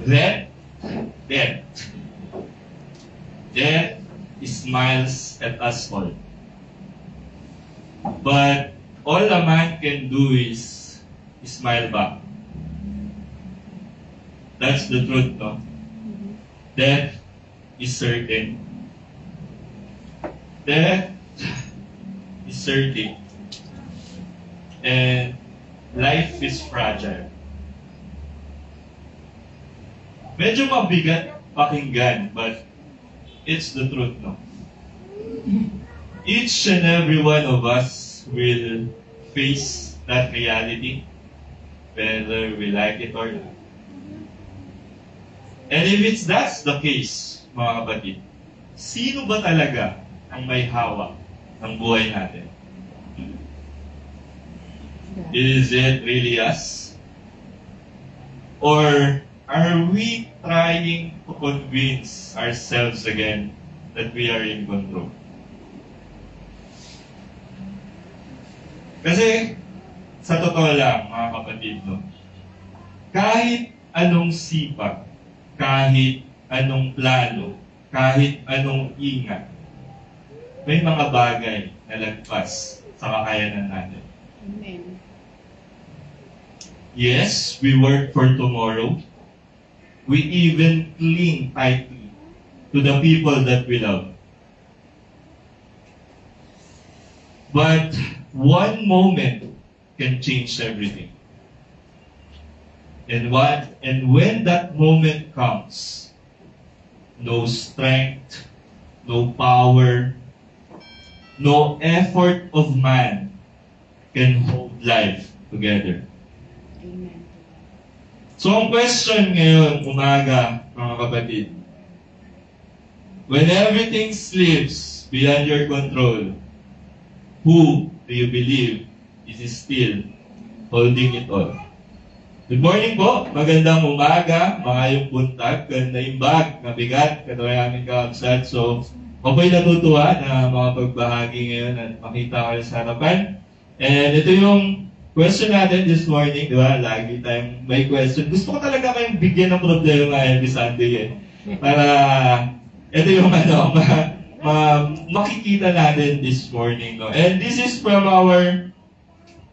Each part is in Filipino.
Then, death. Death smiles at us all. But all a man can do is smile back. That's the truth, no? Death is certain. Death is certain. And life is fragile. Medyo mabigat pakinggan, but it's the truth, no? Each and every one of us will face that reality, whether we like it or not. And if that's the case, mga kapatid, sino ba talaga ang may hawak ng buhay natin? Is it really us? Or are we trying to convince ourselves again that we are in control? Kasi, sa totoo lang, mga kapatid, no? Kahit anong sipag, kahit anong plano, kahit anong ingat, may mga bagay na lagpas sa kakayanan natin. Amen. Yes, we work for tomorrow. We even cling tightly to the people that we love. But one moment can change everything. And when that moment comes, no strength, no power, no effort of man can hold life together. Amen. So ang question ngayon, umaga, mga kapatid, when everything slips beyond your control, who do you believe is still holding it all? Good morning po, magandang umaga, maayong buntag, ganda yung bag, nabigat, katulad namin kaabsat. So, ako'y natutuwa na makapagbahagi ngayon at makita kayo sa harapan. And ito yung question natin this morning, di ba? Lagi tayong may question. Gusto ko talaga kayong bigyan ng problema every Sunday eh. Para, ito yung makikita natin this morning. No? And this is from our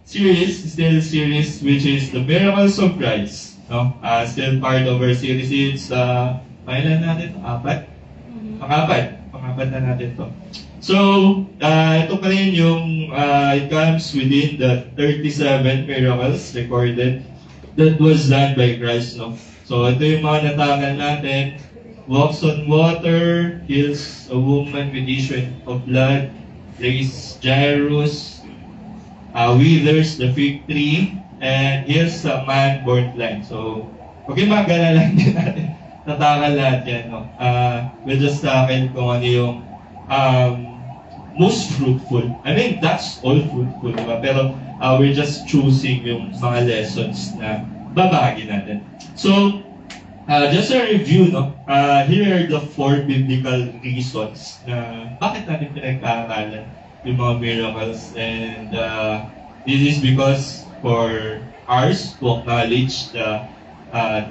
series, which is The Miracles of Christ. No? Still part of our series. It's, kailan natin? Pangapat na natin to. So, ito pa rin yung, it comes within the 37 miracles recorded that was done by Christ. No? So, ito yung mga natangan natin. Walks on water, heals a woman with issue of blood, raised Jairus, withers the fig tree, and here's a man born blind. So, okay, mag-alala din natin. Tatakal lahat yan, no? We'll just tackle kung ano yung most fruitful. I mean, that's all fruitful, diba? Pero we're just choosing yung mga lessons na babahagi natin. So, just a review, no? Here are the 4 biblical reasons na bakit natin pinagkakalan yung mga miracles. And this is because for ours to acknowledge the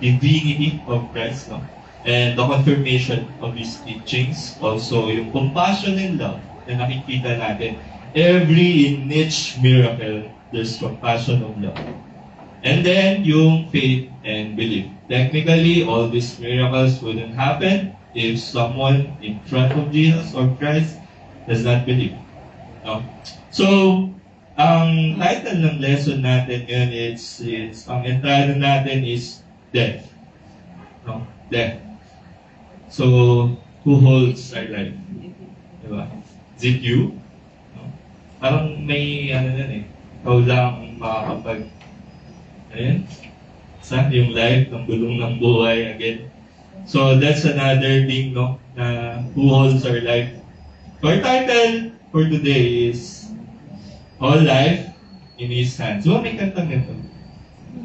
divinity of Christ, no? And the confirmation of His teachings. Also, yung compassion and love na nakikita natin. In each miracle, there's compassion and love. And then, yung faith and belief. Technically, all these miracles wouldn't happen if someone in front of Jesus or Christ does not believe. No? So, ang title ng lesson natin yun, ang entrada natin is death. No? Death. So, who holds our life? Diba? Is it you? No? Parang may, ikaw lang makakapag, yung life, ng gulong ng buhay again. So, that's another thing, no? Na who holds our life. So, our title for today is All Life in His Hands. So, may kantang ganito.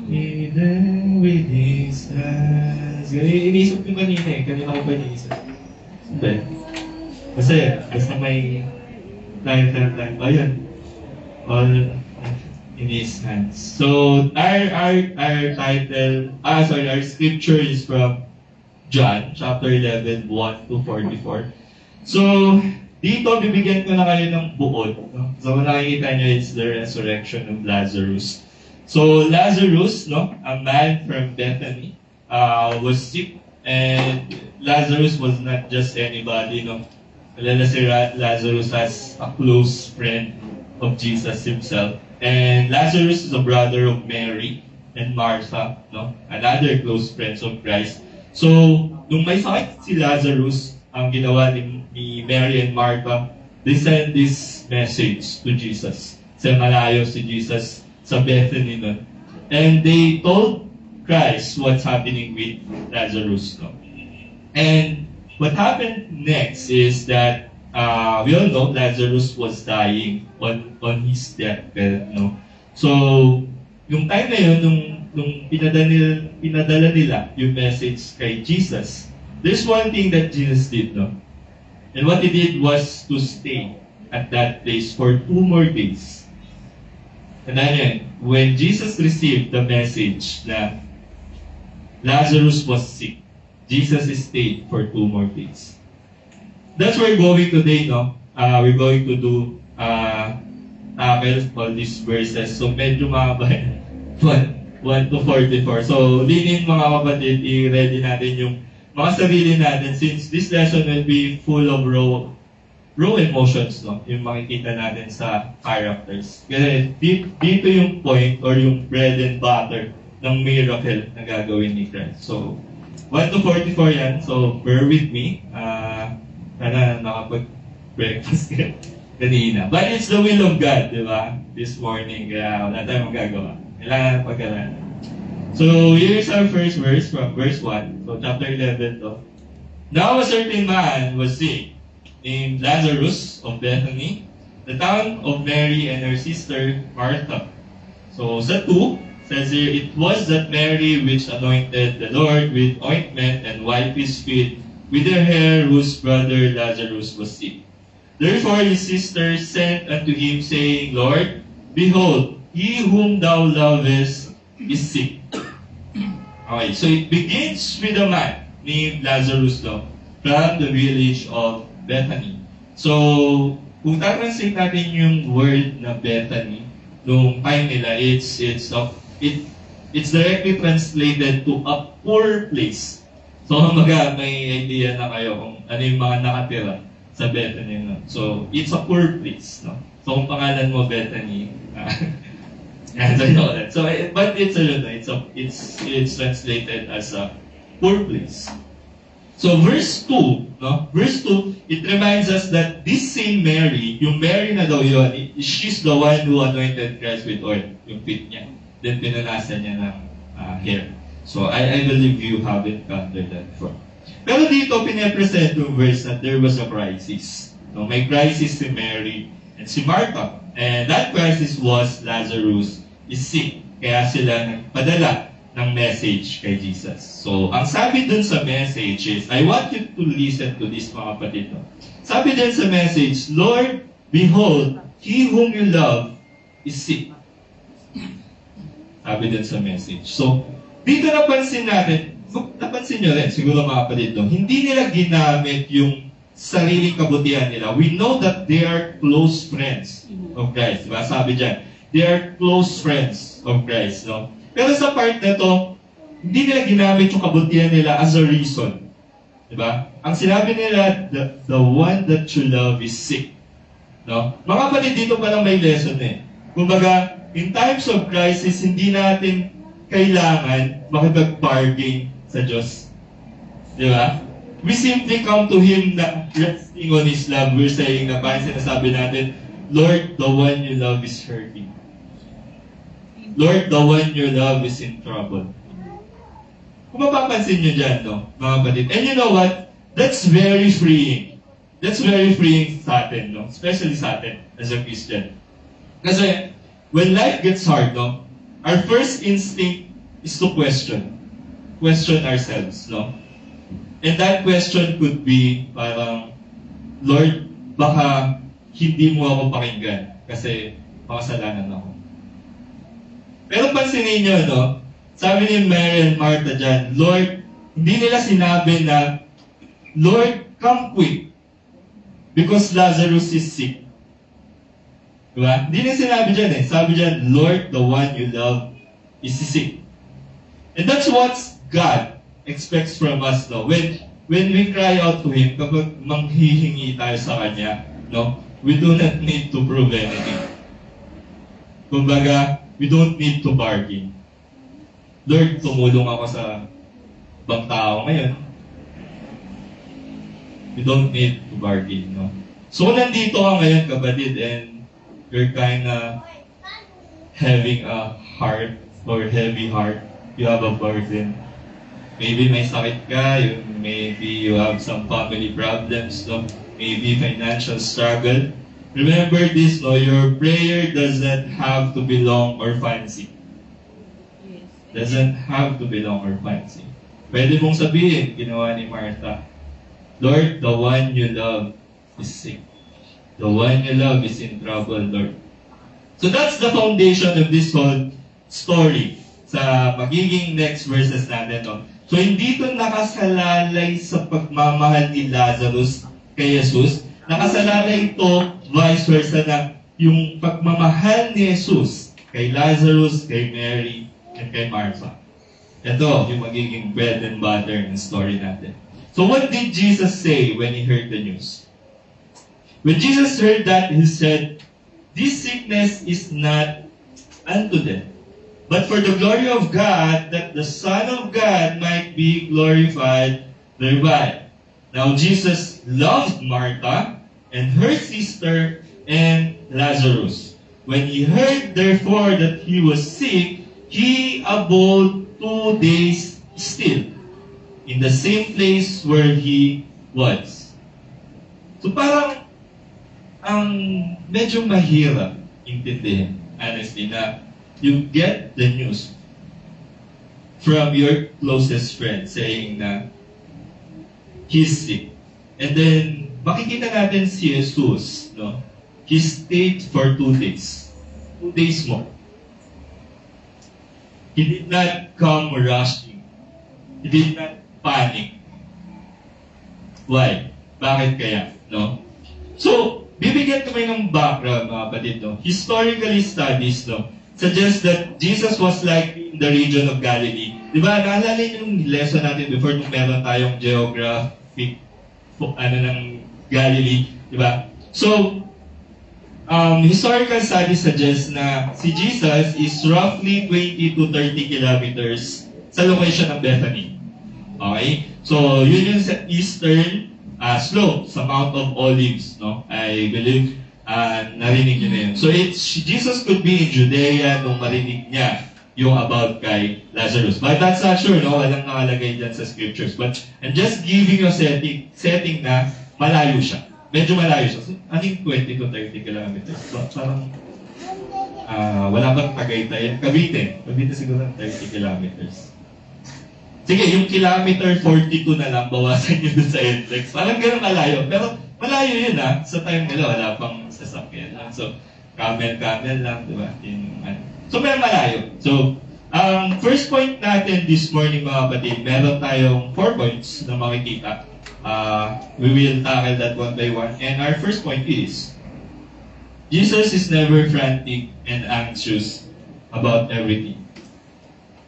Hidden with His hands. Iniisip ko kanina eh. Kanina ko pa iniisip. Sabi. Kasi, basta may time. Ayun. All in His hands. So our title, our scripture is from John chapter 11, 1 to 44. So dito bibigyan ko na kayo ng buod. No? So kung nakikita nyo, it's the resurrection of Lazarus. So Lazarus, no, a man from Bethany, was sick, and Lazarus was not just anybody, no. Kilala si Lazarus as a close friend of Jesus himself. And Lazarus is a brother of Mary and Martha, no? Another close friends of Christ. So, nung may sakit si Lazarus, ang ginawa ni Mary and Martha, they sent this message to Jesus. Sa malayo si Jesus sa Bethany nun. And they told Christ what's happening with Lazarus, no? And what happened next is that we all know Lazarus was dying on his deathbed, no? So, yung time na yun, nung pinadala nila yung message kay Jesus, there's one thing that Jesus did, no? And what He did was to stay at that place for 2 more days. And then, when Jesus received the message na Lazarus was sick, Jesus stayed for 2 more days. That's where we're going today, no? We're going to do all these verses. So, medyo mahaba 1 to 44. So, linin mga kapatid, i-ready natin yung mga sarili natin since this lesson will be full of raw emotions, no? Yung makikita natin sa characters. Kasi dito yung point or yung bread and butter ng miracle na gagawin ni Christ. So, 1 to 44 yan. So, bear with me. Sana nakapag-breakfast ka kanina. But it's the will of God, di ba? This morning, kaya wala tayong magagawa. Kailangan pagkaralan. So, here's our first verse from verse 1. So, chapter 11 to. Now a certain man was sick, named Lazarus of Bethany, the town of Mary and her sister Martha. So, sa 2, says here, it was that Mary which anointed the Lord with ointment and wiped his feet with her hair, whose brother Lazarus was sick. Therefore his sister sent unto him, saying, Lord, behold, he whom thou lovest is sick. Okay, so it begins with a man named Lazarus, no, from the village of Bethany. So, kung translate natin yung word na Bethany, nung time nila, it's directly translated to a poor place. So, may idea na kayo kung ano yung mga nakatira sa Bethany. No? So, it's a poor place. No? So, kung pangalan mo Bethany, I don't know that. So, but it's translated as a poor place. So, verse 2, no? Verse 2, it reminds us that this same Mary, yung Mary na daw yun, she's the one who anointed Christ with oil, yung feet niya. Then, pinanasan niya ng hair. So, I believe you haven't encountered that before. Pero dito, pinapresent yung verse that there was a crisis. No, may crisis si Mary and si Martha. And that crisis was Lazarus is sick. Kaya sila nagpadala ng message kay Jesus. So, ang sabi dun sa message is, I want you to listen to this, mga kapatid. No? Sabi dun sa message, Lord, behold, he whom you love is sick. Sabi dun sa message. So, dito napansin nyo rin, siguro mga kapatid, no? Hindi nila ginamit yung sariling kabutihan nila. We know that they are close friends of Christ. Diba? Sabi dyan, they are close friends of Christ. No? Pero sa part na to, hindi nila ginamit yung kabutihan nila as a reason. Diba? Ang sinabi nila, the one that you love is sick. No? Mga kapatid, dito pa lang may lesson eh. Kumbaga, in times of crisis, hindi natin kailangan makipag-bargain sa Diyos. Di ba? We simply come to Him na resting on His love. We're saying na parang sinasabi natin, Lord, the one you love is hurting. Lord, the one you love is in trouble. Kung mapapansin nyo dyan, no, mga kapatid. And you know what? That's very freeing. That's very freeing sa atin, no? Especially sa atin as a Christian. Kasi, when life gets hard, no, our first instinct is to question ourselves, no? And that question could be parang, Lord, baka hindi mo ako pakinggan kasi makasalanan ako. Pero pansinin nyo, no? Sabi ni Mary and Martha dyan, Lord, hindi nila sinabi na, Lord, come quick, because Lazarus is sick. Diba? Hindi nila sinabi dyan eh. Sabi dyan, Lord, the one you love is sick. And that's what God expects from us, no? When we cry out to Him, kapag manghihingi tayo sa Kanya, no? We do not need to prove anything. Kumbaga, we don't need to bargain. Lord, tumulong ako sa ibang tao ngayon. We don't need to bargain, no? So, nandito ka ngayon, kapatid, and you're kinda having a heart or heavy heart. You have a burden. Maybe may sakit ka, maybe you have some family problems, no? Maybe financial struggle. Remember this, no? Your prayer doesn't have to be long or fancy. Doesn't have to be long or fancy. Pwede mong sabihin, ginawa ni Martha, Lord, the one you love is sick. The one you love is in trouble, Lord. So that's the foundation of this whole story sa magiging next verses natin. No? So hindi ito nakasalalay sa pagmamahal ni Lazarus kay Jesus. Nakasalalay ito vice versa na yung pagmamahal ni Jesus kay Lazarus, kay Mary, and kay Martha. Ito yung magiging bread and butter ng story natin. So what did Jesus say when He heard the news? When Jesus heard that, He said, this sickness is not unto death, but for the glory of God, that the Son of God might be glorified thereby. Now Jesus loved Martha and her sister and Lazarus. When He heard therefore that he was sick, He abode 2 days still in the same place where He was. So parang ang medyo mahirap intindihin, honestly, na you get the news from your closest friend saying na he's sick. And then, makikita natin si Jesus, no? He stayed for 2 days. 2 days mo. He did not come rushing. He did not panic. Why? Bakit kaya? No? So, bibigyan kami ng background, mga kapatid, no? Historically studies, no, suggest that Jesus was like in the region of Galilee. Di ba? Naalala niyo yung lesson natin before nung meron tayong geographic ng Galilee. Di ba? So, historical studies suggest na si Jesus is roughly 20 to 30 kilometers sa location ng Bethany. Okay? So, yun yung sa eastern slope sa Mount of Olives, no? I believe narinig niyo na yun. So, Jesus could be in Judea nung marinig niya yung about kay Lazarus. But that's not sure, no? Walang nakalagay dyan sa scriptures. But I'm just giving you a setting na malayo siya. Medyo malayo siya. So, aning 20 to 30 kilometers. So, parang wala bang Tagaytay? Cavite. Cavite siguro 30 kilometers. Sige, yung kilometer 42 na lang, bawasan nyo dun sa NLEX. Parang ganun malayo. Pero malayo yun sa time nila, wala pang sasakyan. So, camel lang, di ba? So, may malayo. So, first point natin this morning, mga kapatid, meron tayong 4 points na makikita. We will tackle that one by one. And our first point is, Jesus is never frantic and anxious about everything.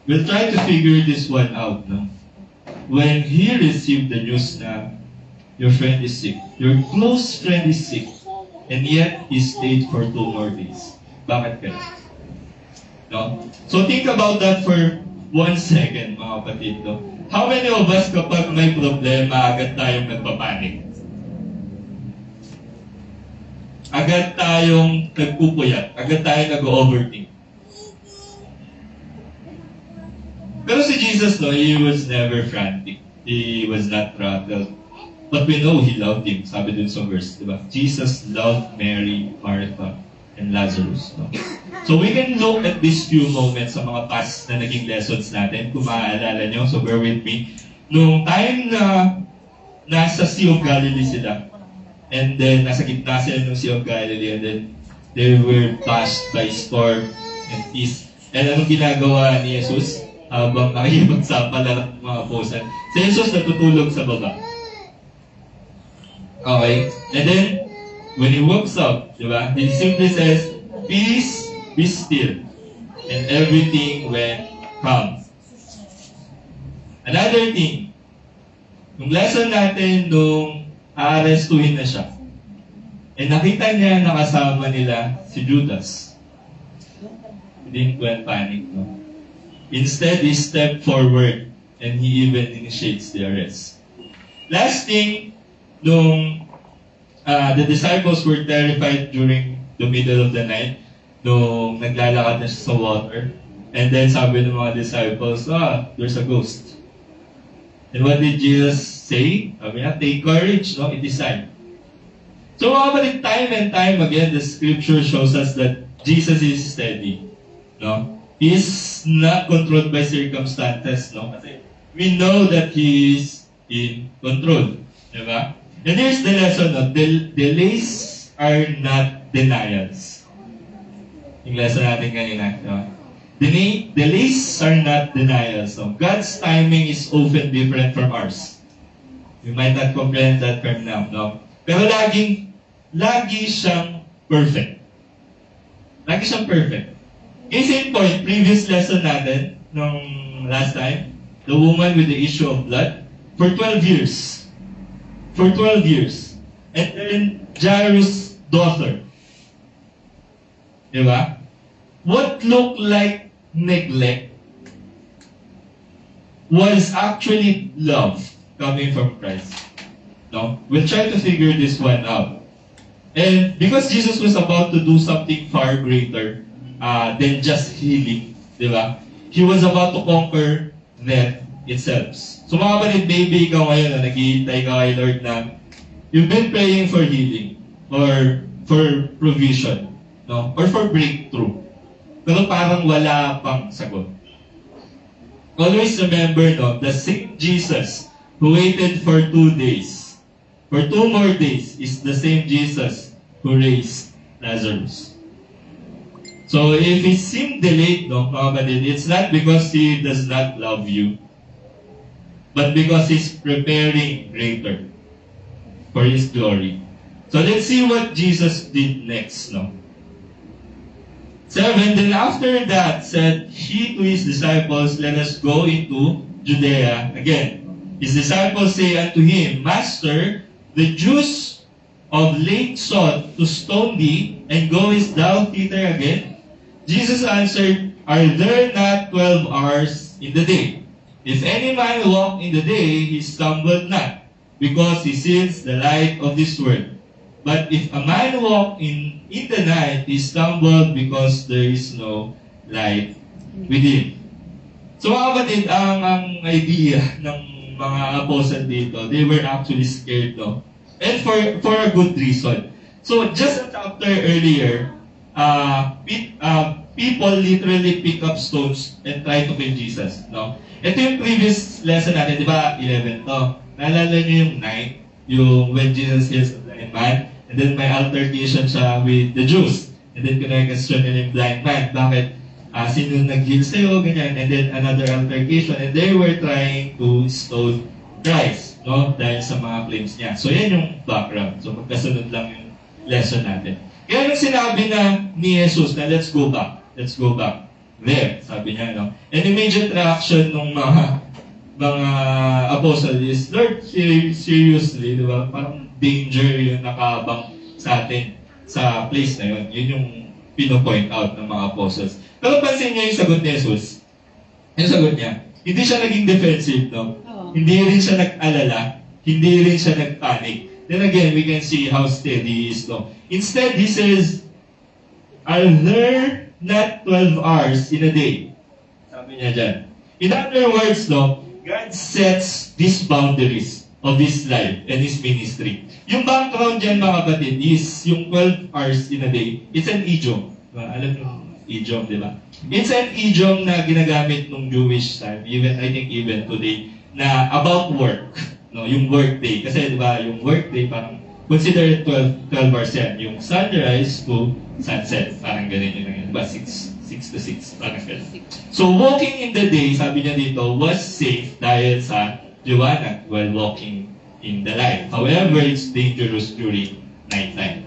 We'll try to figure this one out, no? When He received the news na your friend is sick, your close friend is sick, and yet He stayed for 2 more days. Bakit kaya? No? So think about that for 1 second, mga kapatid, no? How many of us kapag may problema, agad tayong nagpapanik? Agad tayong nagpupuyat, agad tayong nag-overthink. Pero si Jesus, no, He was never frantic. He was not rattled. But we know He loved him. Sabi dun sa verse, di ba? Jesus loved Mary, Martha, and Lazarus. No? So we can look at these few moments sa mga past na naging lessons natin. Kung maaalala nyo, so bear with me. Nung time na nasa Sea of Galilee sila, and then nasa gitna sila ng Sea of Galilee, and then they were passed by storm and peace. And anong ginagawa ni Jesus habang nakikipagsapalaran ng mga apostle? Si Jesus natutulog sa baba. Okay? And then, when he wakes up, di ba, he simply says, "Peace, be still." And everything went calm. Another thing, yung lesson natin nung aarestuhin na siya, and nakita niya nakasama nila si Judas. He didn't go and panic, no? Instead, he stepped forward and he even initiates the arrest. Last thing, nung the disciples were terrified during the middle of the night, nung naglalakad na siya sa water, and then sabi ng mga disciples, there's a ghost. And what did Jesus say? Sabi niya, take courage, no? It is time. So mga kapatid, time and time again, the scripture shows us that Jesus is steady. No? He is not controlled by circumstances. No? Kasi we know that He is in control. Diba? And here's the lesson, no? Delays are not denials. Yung lesson natin kanina. No? Delays are not denials. No? God's timing is often different from ours. You might not comprehend that term now. No? Pero lagi siyang perfect. Lagi siyang perfect. Case in point, previous lesson natin, nung last time, the woman with the issue of blood, for 12 years. For 12 years. And then, Jairus' daughter. Diba? What looked like neglect was actually love coming from Christ. No? We'll try to figure this one out. And because Jesus was about to do something far greater than just healing, diba? He was about to conquer death itself. So mga kapatid, maybe ikaw ngayon na naghihintay ka kay Lord na you've been praying for healing or for provision, no? Or for breakthrough. Pero parang wala pang sagot. Always remember, no, the same Jesus who waited for 2 days, for 2 more days, is the same Jesus who raised Lazarus. So if He seemed delayed, no, mga kapatid, it's not because He does not love you, but because He's preparing greater for His glory. So let's see what Jesus did next, no? 7, then after that said He to His disciples, let us go into Judea again. His disciples say unto Him, Master, the Jews of late sought to stone Thee, and goest Thou thither again? Jesus answered, Are there not 12 hours in the day? If any man walk in the day, he stumbled not, because he sees the light of this world. But if a man walk in the night, he stumbled because there is no light within. So mga kapatid, ang idea ng mga apostle dito, they were actually scared, no? And for a good reason. So just a chapter earlier, people literally pick up stones and try to kill Jesus, no? Ito yung previous lesson natin, di ba? 11 to. Naalala niyo yung 9, yung when Jesus heals the blind man, and then may altercation siya with the Jews. And then kinag-question nila yung blind man, bakit sino nag-heal sa'yo, ganyan. And then another altercation, and they were trying to stone Christ, no? Dahil sa mga claims niya. So yan yung background. So magkasunod lang yung lesson natin. Kaya nung sinabi na ni Jesus na let's go back there, sabi niya, no? And immediate reaction ng mga apostle is, Lord, seriously, di ba? Parang danger yung nakaabang sa atin sa place na yun. Yun yung pino-point out ng mga apostles. Pero pansin niyo yung sagot ni Jesus. Yung sagot niya, hindi siya naging defensive, no? Hindi rin siya nag-alala. Hindi rin siya nag-panic. Then again, we can see how steady he is, no? Instead, he says, Are there not 12 hours in a day? Sabi niya dyan. In other words, no, God sets these boundaries of His life and His ministry. Yung background dyan, mga kapatid, is yung 12 hours in a day. It's an idiom. Alam nyo, idiom, di ba? It's an idiom na ginagamit nung Jewish time, I think even today, na about work. No, yung work day. Kasi, di ba, yung work day, parang consider 12 hours yan. Yung sunrise to sunset. Parang ganun yun. Diba? 6 6 to 6. Parang ganun. So, walking in the day, sabi niya dito, was safe dahil sa liwanag while walking in the light. However, it's dangerous during nighttime.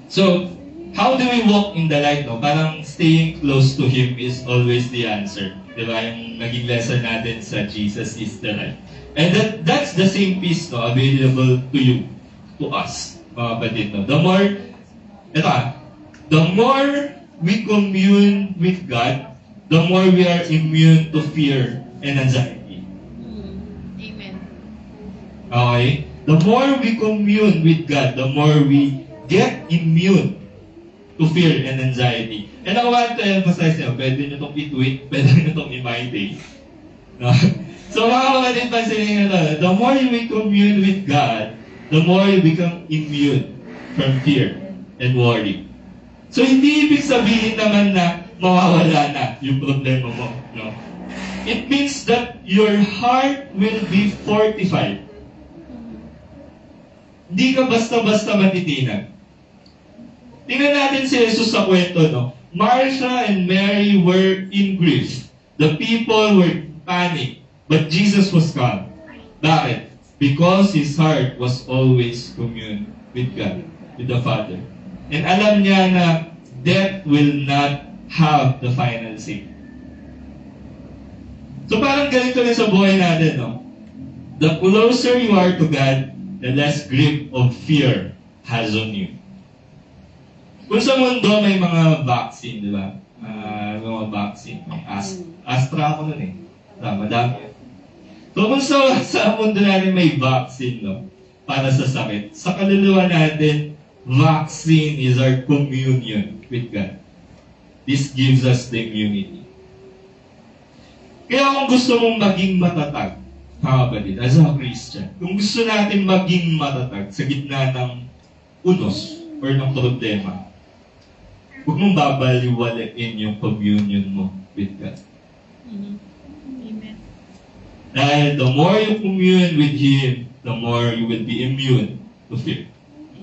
So, how do we walk in the light? No? Parang staying close to Him is always the answer. Diba? Yung naging lesson natin sa Jesus is the light. And that's the same peace no, available to you, to us, mga kapatid. No? The more we commune with God, the more we are immune to fear and anxiety. Amen. Okay? The more we commune with God, the more we get immune to fear and anxiety. And I want to emphasize nyo, pwede nyo itong i-tweet, pwede nyo itong i-my-day. No? So mga kapatid, pansinin nyo the more we commune with God, the more you become immune from fear and worry. So hindi ibig sabihin naman na mawawala na yung problema mo. No? It means that your heart will be fortified. Hindi ka basta-basta matitinag. Tingnan natin si Jesus sa kwento, no? Martha and Mary were in grief. The people were panicked. But Jesus was calm. Bakit? Because his heart was always commune with God, with the Father. And alam niya na death will not have the final say. So parang ganito rin sa buhay natin, no? The closer you are to God, the less grip of fear has on you. Kung sa mundo may mga vaccine, di ba? Mga vaccine. May Astra ako nun eh. Madami. So kung sa mundo natin may vaccine, no? Para sa sakit. Sa kaluluwa natin, vaccine is our communion with God. This gives us the immunity. Kaya kung gusto mong maging matatag, mga kapatid, as a Christian, kung gusto natin maging matatag sa gitna ng unos or ng problema, huwag mong babaliwalain yung communion mo with God. Amen. Dahil the more you commune with Him, the more you will be immune to fear.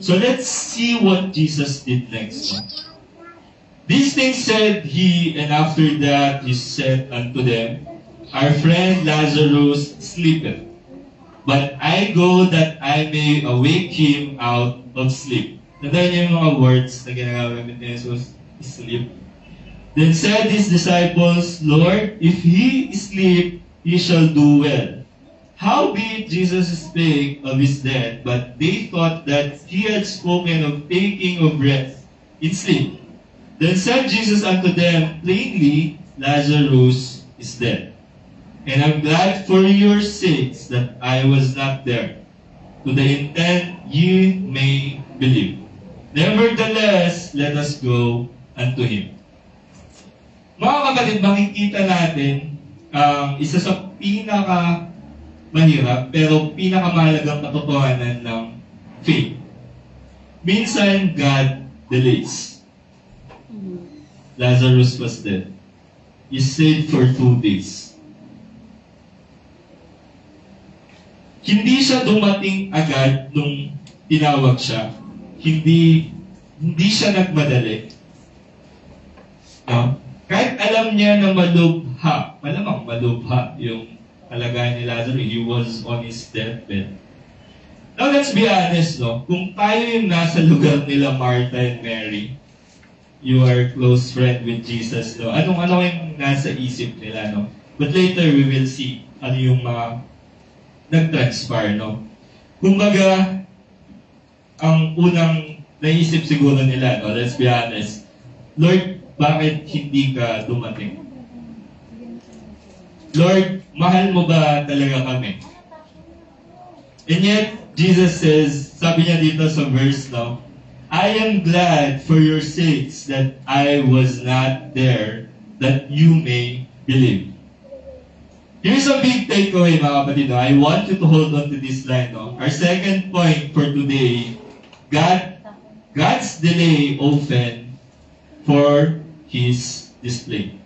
So let's see what Jesus did next. These things said He, and after that He said unto them, Our friend Lazarus sleepeth, but I go that I may awake him out of sleep. Nadaan niyo yung mga words na ginagamit ni Jesus, sleep. Then said his disciples, Lord, if he sleep, he shall do well. Howbeit Jesus spake of his death, but they thought that he had spoken of taking of rest in sleep. Then said Jesus unto them, Plainly, Lazarus is dead. And I'm glad for your sakes that I was not there, to the intent ye may believe. Nevertheless, let us go unto him. Mga kapatid, makikita natin ang isa sa mahirap pero pinakamahalagang katotohanan ng faith. Minsan, God delays. Lazarus was dead. He stayed for 2 days. Hindi siya dumating agad nung tinawag siya. Hindi siya nagmadali. No? Kahit alam niya na malamang malubha yung kalagayan ni Lazarus, he was on his deathbed. Now, let's be honest, no? Kung tayo yung nasa lugar nila, Martha and Mary, you are close friend with Jesus, no? Ano yung nasa isip nila, no? But later, we will see ano yung mga nag-transpire, no? Kumbaga, ang unang naisip siguro nila, no? Let's be honest, Lord, bakit hindi ka dumating? Lord, mahal mo ba talaga kami? And yet, Jesus says, sabi niya dito sa verse, no? I am glad for your sakes that I was not there, that you may believe. Here's a big takeaway, mga kapatid. No? I want you to hold on to this line. No? Our second point for today, God's delay often for His display.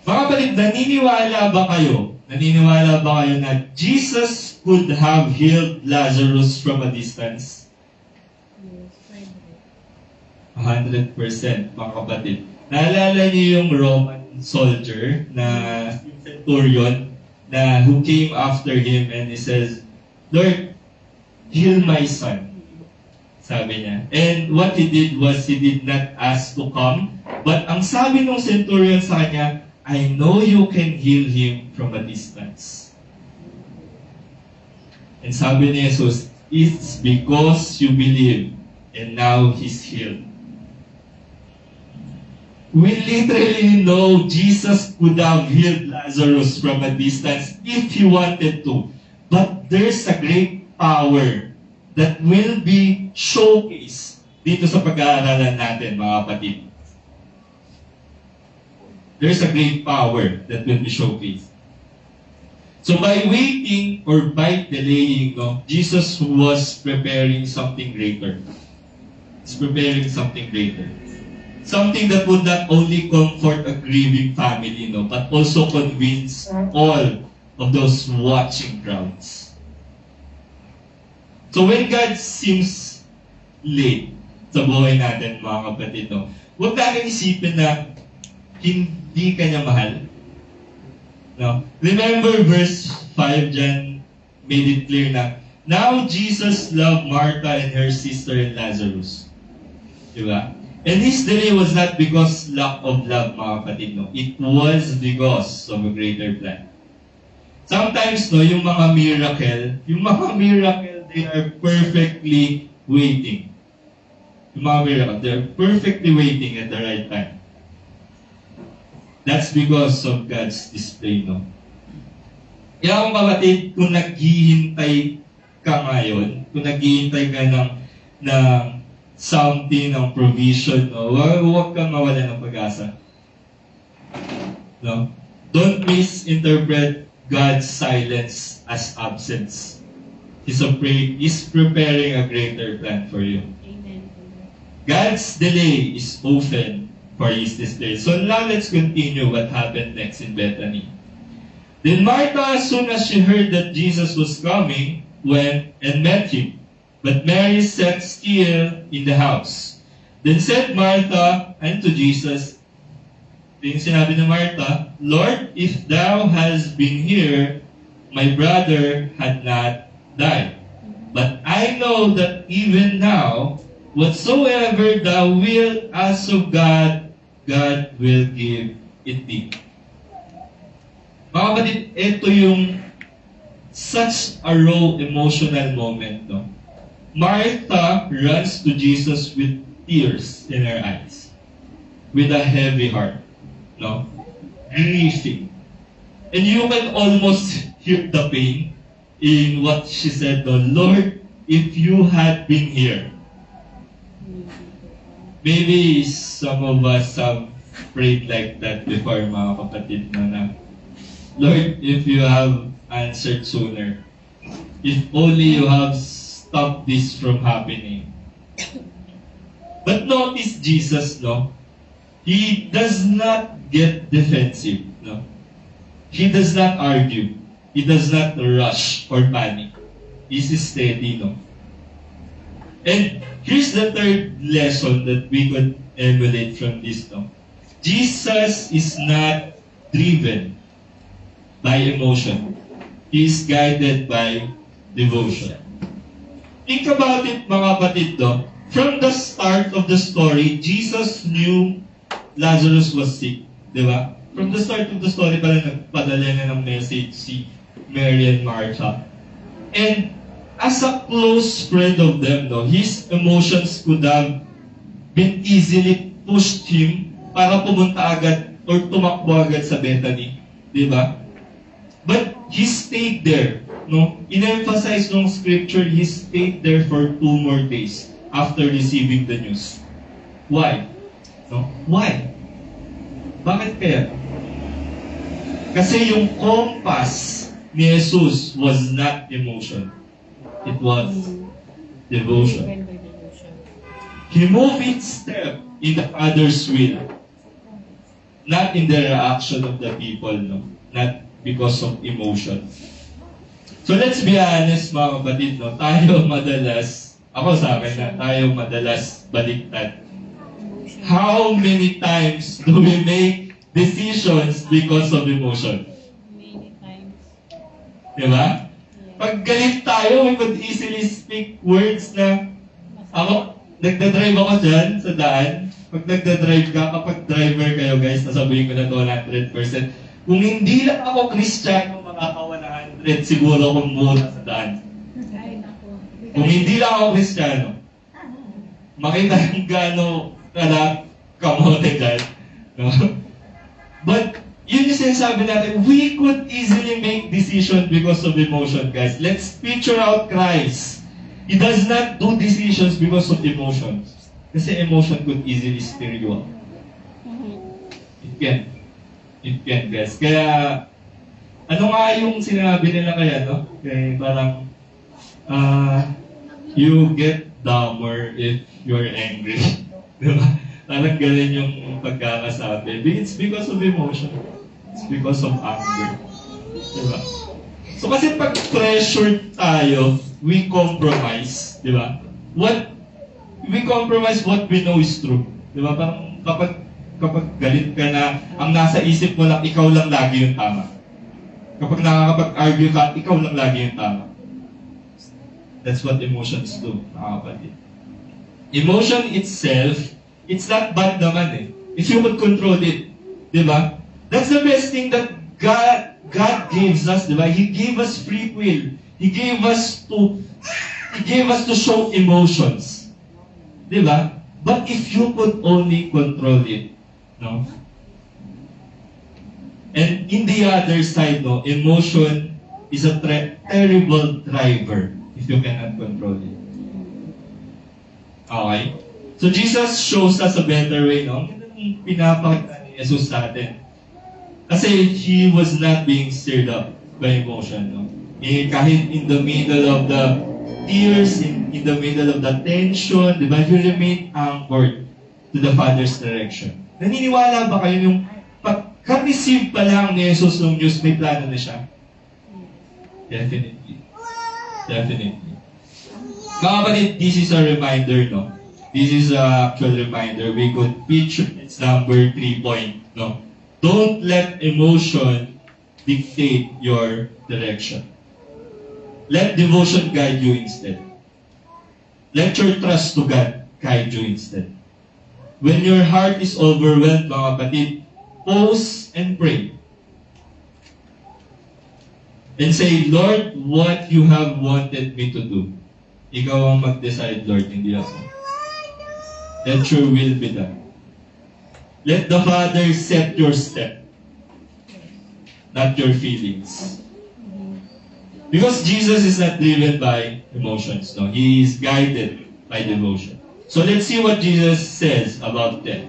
Mga kapatid, naniniwala ba kayo na Jesus could have healed Lazarus from a distance? 100%, mga kapatid. Naalala niyo yung Roman soldier na yung centurion na who came after him and he says, Lord, heal my son. Sabi niya. And what he did was he did not ask to come, but ang sabi ng centurion sa kanya, I know you can heal him from a distance. And sabi ni Jesus, it's because you believe, and now he's healed. We literally know Jesus could have healed Lazarus from a distance if he wanted to. But there's a great power that will be showcased dito sa pag-aaralan natin, mga kapatid. There's a great power that will be showcased. So by waiting or by delaying, Jesus was preparing something greater. He's preparing something greater. Something that would not only comfort a grieving family, but also convince all of those watching crowds. So when God seems late sa buhay natin, mga kapatid, huwag natin isipin na hindi ka niya mahal. No? Remember verse 5 dyan, made it clear na, now Jesus loved Martha and her sister and Lazarus. Diba? And this delay was not because lack of love, mga kapatid, It was because of a greater plan. Sometimes, yung mga miracle, they are perfectly waiting. Yung mga miracle, they are perfectly waiting at the right time. That's because of God's display, Kaya mga kapatid, kung naghihintay ka ngayon, kung naghihintay ka ng something, ng provision, huwag kang mawala ng pag-asa. Don't misinterpret God's silence as absence. He's preparing a greater plan for you. Amen. God's delay is often for His display. So now let's continue what happened next in Bethany. Then Martha, as soon as she heard that Jesus was coming, went and met him. But Mary sat still in the house. Then said Martha unto Jesus, yung sinabi ni Martha, Lord, if thou hadst been here, my brother had not died. But I know that even now, whatsoever thou wilt ask of God, God will give it thee. Mga kapatid, ito yung such a raw emotional moment, Martha runs to Jesus with tears in her eyes, with a heavy heart, grieving. And you can almost hear the pain in what she said, Lord, if you had been here. Maybe some of us have prayed like that before, mga kapatid, na Lord, if you have answered sooner, if only you have stop this from happening. But notice Jesus, He does not get defensive, He does not argue. He does not rush or panic. He's steady, And here's the third lesson that we could emulate from this, Jesus is not driven by emotion. He is guided by devotion. Think about it, mga kapatid, from the start of the story, Jesus knew Lazarus was sick. Di ba? From the start of the story, pala nagpadala na ng message si Mary and Martha. And as a close friend of them, his emotions could have been easily pushed him para pumunta agad or tumakbo agad sa Bethany. Di ba? But he stayed there. In-emphasize ng scripture, he stayed there for 2 more days after receiving the news. Why? Why? Bakit kaya? Kasi yung compass ni Jesus was not emotion. It was devotion. He moved each step in the Father's will. Not in the reaction of the people, Not because of emotion. So let's be honest, mga kapatid, tayo madalas, ako sa akin na, tayo madalas baliktad. How many times do we make decisions because of emotion? Many times. Diba? Yes. Pag galit tayo, we could easily speak words na ako, nagdadrive ako dyan sa daan. Pag nagdadrive ka, kapag driver kayo guys, nasabihin ko na to 100%. Kung hindi lang ako Kristiyano, makaka 100 siguro kung muna sa daan. Ay, naku. Kung hindi lang ako Kristiyano, makita yung gaano kamote dyan. No? But, yun yung sinasabi natin, we could easily make decision because of emotion, guys. Let's picture out Christ. He does not do decisions because of emotions. Kasi emotion could easily steer you up. It can. It can, guys. Kaya, ano nga yung sinabi nila kaya, no? Kaya parang, you get dumber if you're angry. Diba? Parang ganun yung pagkakasabi. It's because of emotion. It's because of anger. Diba? So kasi pag pressured tayo, we compromise. Diba? We compromise what we know is true. Diba? Parang kapag galit ka na, ang nasa isip mo lang, ikaw lang lagi yung tama. Kapag nakakapag-argue ka, ikaw lang lagi yung tama. That's what emotions do, mga kapatid. Emotion itself, it's not bad naman eh. If you could control it. Diba? That's the best thing that God gives us, diba? He gave us free will. He gave us to show emotions. Diba? But if you could only control it, no? And in the other side, no, emotion is a terrible driver if you cannot control it. Okay? So Jesus shows us a better way, no? Yung pinapakita ni Jesus sa atin. Kasi He was not being stirred up by emotion, no? Kahit in the middle of the tears, in the middle of the tension, di ba? He remained anchored to the Father's direction. Naniniwala ba kayo yung pagka-receive pa lang ni Jesus ng news, may plano na siya? Definitely. Definitely. Mga kapatid, this is a reminder, no? This is a actual reminder. We could picture its number 3 point, no? Don't let emotion dictate your direction. Let devotion guide you instead. Let your trust to God guide you instead. When your heart is overwhelmed, mga kapatid, pause and pray. And say, Lord, what you have wanted me to do. Ikaw ang mag-decide, Lord, hindi ako. Let your will be done. Let the Father set your step, not your feelings. Because Jesus is not driven by emotions, no? He is guided by devotion. So let's see what Jesus says about death.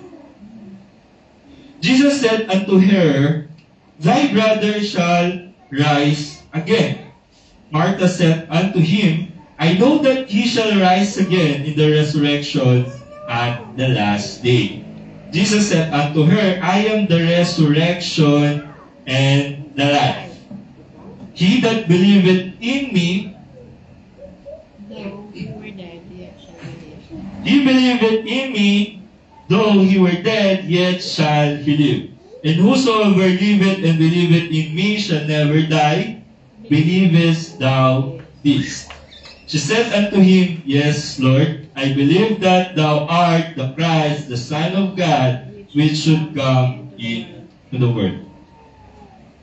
Jesus said unto her, Thy brother shall rise again. Martha said unto him, I know that he shall rise again in the resurrection at the last day. Jesus said unto her, I am the resurrection and the life. He that believeth in me, Though he were dead, yet shall he live. he believeth in me, though he were dead, yet shall he live. And whosoever liveth and believeth in me shall never die. Believest thou this? She said unto him, Yes, Lord, I believe that thou art the Christ, the Son of God, which should come into the world.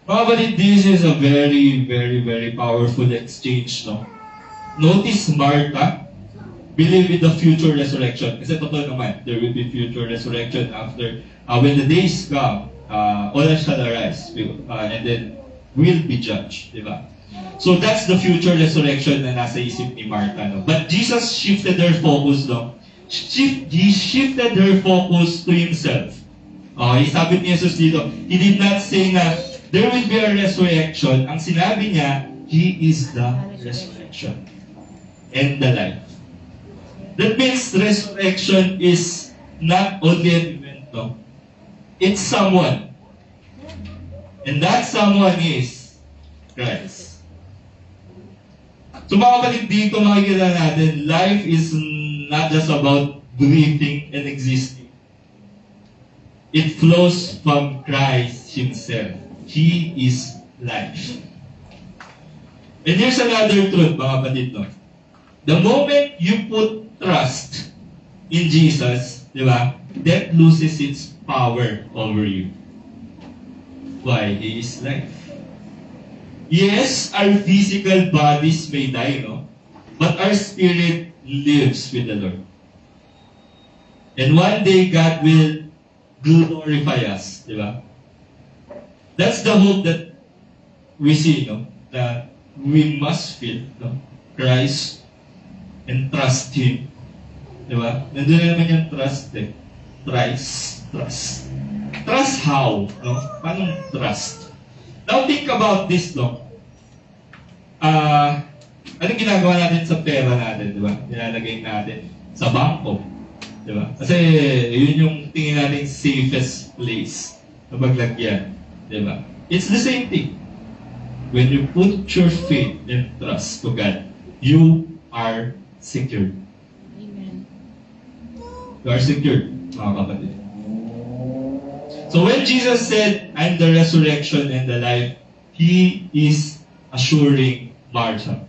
Probably this is a very, very, very powerful exchange, no? Notice Martha believe in the future resurrection. Kasi totoo naman, there will be future resurrection after, when the days come, all shall arise, and then will be judged, di ba? So that's the future resurrection na nasa isip ni Martha, no? But Jesus shifted her focus, no? He shifted her focus to Himself. Okay, sabi ni Jesus dito, He did not say na there will be a resurrection. Ang sinabi niya, He is the resurrection and the life. That means resurrection is not only an event, no? It's someone. And that someone is Christ. So mga kapatid, dito makikita natin, life is not just about breathing and existing. It flows from Christ Himself. He is life. And here's another truth, mga kapatid, no? The moment you put trust in Jesus, di ba, that loses its power over you. Why? He is life. Yes, our physical bodies may die, no? But our spirit lives with the Lord. And one day, God will glorify us, di ba? That's the hope that we see, no? That we must feel, no? Christ and trust Him. Di ba? Nandun na naman yung trust, eh. Trust. Trust how? No? Paano trust? Now think about this, no? Anong ginagawa natin sa pera natin, di ba? Nilalagay natin sa bangko. Di ba? Kasi yun yung tingin natin safest place na paglagyan. Di ba? It's the same thing. When you put your faith and trust to God, you are secured. Amen. You are secured, mga kapatid. So when Jesus said, I'm the resurrection and the life, He is assuring Martha.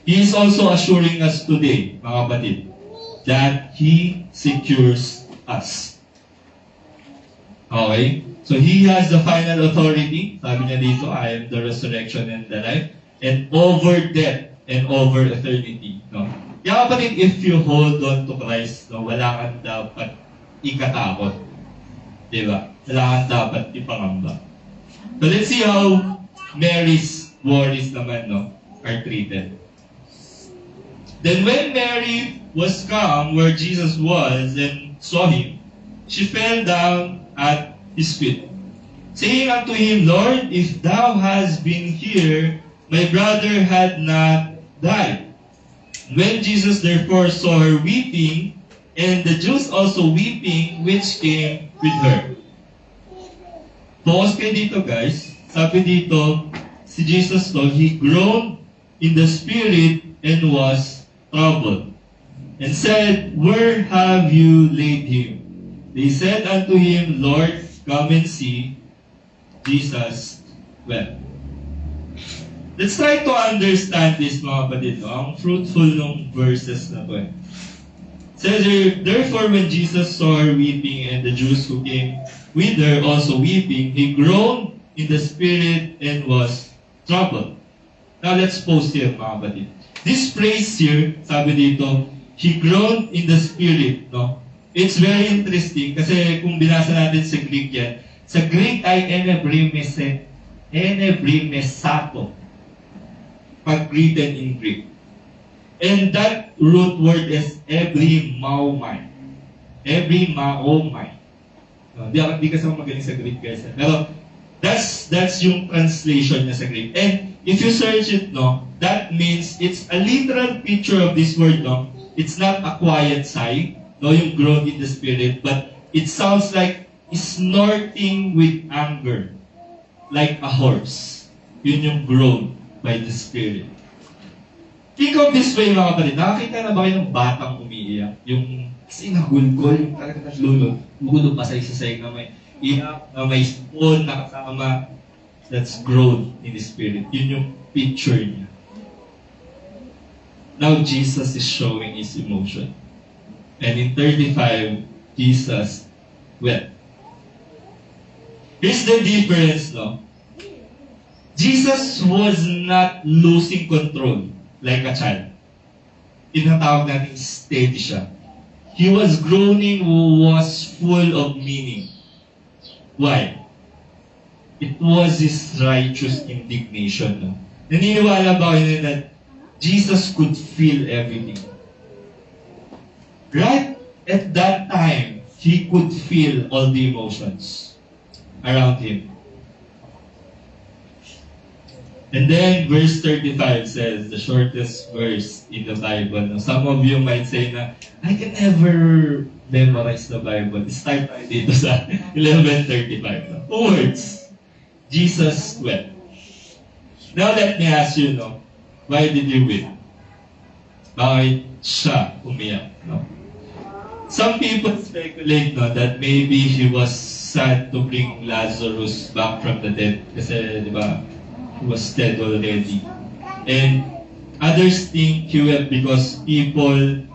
He is also assuring us today, mga kapatid, that He secures us. Okay? So He has the final authority. Sabi niya dito, I am the resurrection and the life. And over death and over eternity. No? Kaya kapatid, if you hold on to Christ, no, wala kang dapat ikatakot. Diba? Wala kang dapat ipangamba. So let's see how Mary's worries naman, no, are treated. Then when Mary was come where Jesus was and saw Him, she fell down at His feet, saying unto Him, Lord, if Thou hadst been here, my brother had not died. When Jesus therefore saw her weeping, and the Jews also weeping, which came with her. Focus kayo dito, guys. Sabi dito, si Jesus to, He groaned in the spirit and was troubled, and said, Where have you laid Him? They said unto Him, Lord, come and see. Jesus wept. Let's try to understand this, mga kapatid. No? Ang fruitful ng verses na to. Says here, therefore when Jesus saw her weeping and the Jews who came with her also weeping, He groaned in the spirit and was troubled. Now let's pause here, mga kapatid. This phrase here, sabi dito, He groaned in the spirit. No? It's very interesting kasi kung binasa natin sa Greek yan, sa Greek ay enebrimesato, pag written in Greek. And that root word is ebrimaomai. Ebrimaomai. Di kasi ako magaling sa Greek, guys. Pero that's yung translation niya sa Greek. And if you search it, no, that means it's a literal picture of this word, no. It's not a quiet sigh, no, yung groan in the spirit, but it sounds like snorting with anger, like a horse. Yun yung groan by the Spirit. Think of this way, mga kapatid. Nakakita na ba kayo ng batang umiiyak? Yung kasi nagulgol, yung talagang naglulog pa sa isa-say na may iyak, na may spoon, nakasama. That's groan in the Spirit. Yun yung picture niya. Now, Jesus is showing His emotion. And in 35, Jesus wept. Here's the difference, no? Jesus was not losing control like a child. Tinatawag natin steady siya. He was groaning, was full of meaning. Why? It was His righteous indignation, no? Naniniwala ba kayo that Jesus could feel everything? Right at that time, He could feel all the emotions around Him. And then verse 35 says, the shortest verse in the Bible. Now, some of you might say na, I can never memorize the Bible. Start tayo dito sa 11:35. 2 words. Jesus wept. Now let me ask you, no, why did He weep? Bakit siya umiyak? No? Some people speculate, no, that maybe He was sad to bring Lazarus back from the dead. Kasi, di ba, he was dead already. And others think he wept because people